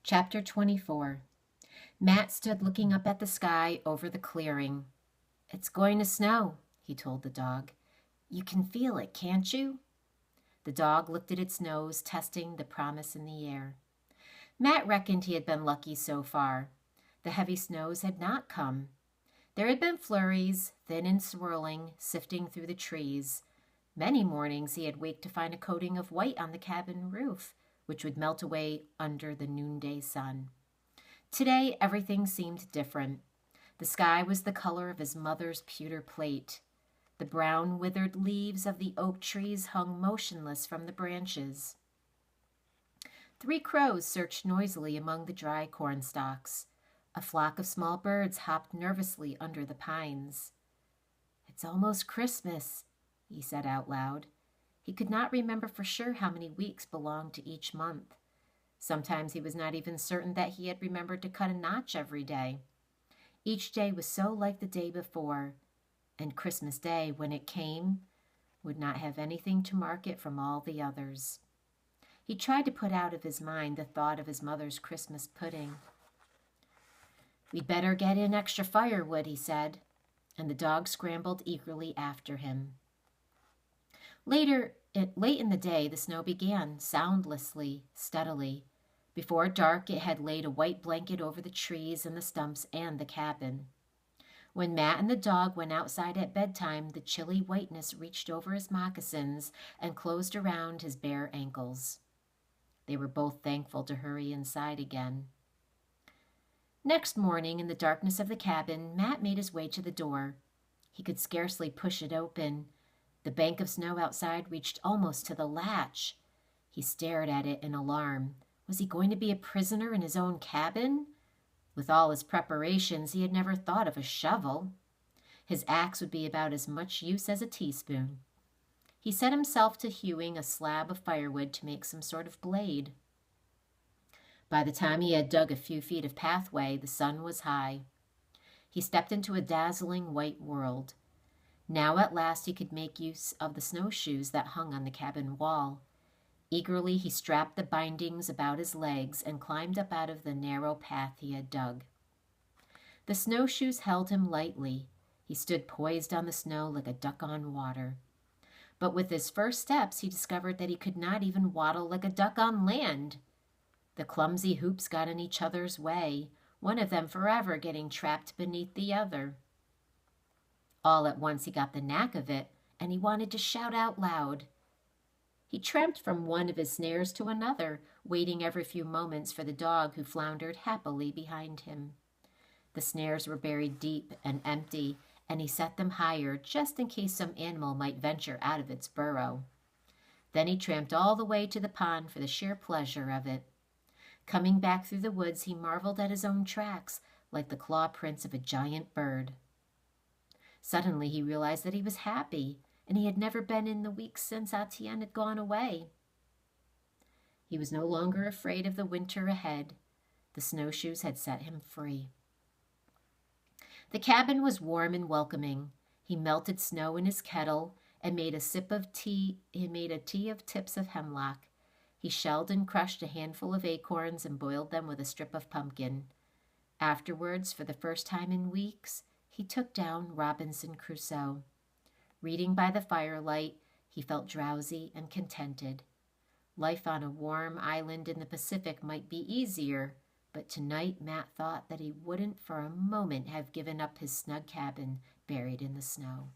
Chapter 24. Matt stood looking up at the sky over the clearing. "It's going to snow," he told the dog. "You can feel it, can't you?" The dog looked at its nose, testing the promise in the air. Matt reckoned he had been lucky so far. The heavy snows had not come. There had been flurries, thin and swirling, sifting through the trees. Many mornings he had waked to find a coating of white on the cabin roof, which would melt away under the noonday sun. Today, everything seemed different. The sky was the color of his mother's pewter plate. The brown, withered leaves of the oak trees hung motionless from the branches. 3 crows searched noisily among the dry corn stalks. A flock of small birds hopped nervously under the pines. "It's almost Christmas," he said out loud. He could not remember for sure how many weeks belonged to each month. Sometimes he was not even certain that he had remembered to cut a notch every day. Each day was so like the day before, and Christmas Day, when it came, would not have anything to mark it from all the others. He tried to put out of his mind the thought of his mother's Christmas pudding. "We'd better get in extra firewood," he said, and the dog scrambled eagerly after him. Late in the day, the snow began, soundlessly, steadily. Before dark, it had laid a white blanket over the trees and the stumps and the cabin. When Matt and the dog went outside at bedtime, the chilly whiteness reached over his moccasins and closed around his bare ankles. They were both thankful to hurry inside again. Next morning, in the darkness of the cabin, Matt made his way to the door. He could scarcely push it open. The bank of snow outside reached almost to the latch. He stared at it in alarm. Was he going to be a prisoner in his own cabin? With all his preparations, he had never thought of a shovel. His axe would be about as much use as a teaspoon. He set himself to hewing a slab of firewood to make some sort of blade. By the time he had dug a few feet of pathway, the sun was high. He stepped into a dazzling white world. Now at last he could make use of the snowshoes that hung on the cabin wall. Eagerly he strapped the bindings about his legs and climbed up out of the narrow path he had dug. The snowshoes held him lightly. He stood poised on the snow like a duck on water. But with his first steps, he discovered that he could not even waddle like a duck on land. The clumsy hoops got in each other's way, one of them forever getting trapped beneath the other. All at once he got the knack of it, and he wanted to shout out loud. He tramped from one of his snares to another, waiting every few moments for the dog who floundered happily behind him. The snares were buried deep and empty, and he set them higher just in case some animal might venture out of its burrow. Then he tramped all the way to the pond for the sheer pleasure of it. Coming back through the woods, he marveled at his own tracks, like the claw prints of a giant bird. Suddenly he realized that he was happy, and he had never been in the weeks since Etienne had gone away. He was no longer afraid of the winter ahead. The snowshoes had set him free. The cabin was warm and welcoming. He melted snow in his kettle and made a tea of tips of hemlock. He shelled and crushed a handful of acorns and boiled them with a strip of pumpkin. Afterwards, for the first time in weeks, he took down Robinson Crusoe. Reading by the firelight, he felt drowsy and contented. Life on a warm island in the Pacific might be easier, but tonight Matt thought that he wouldn't for a moment have given up his snug cabin buried in the snow.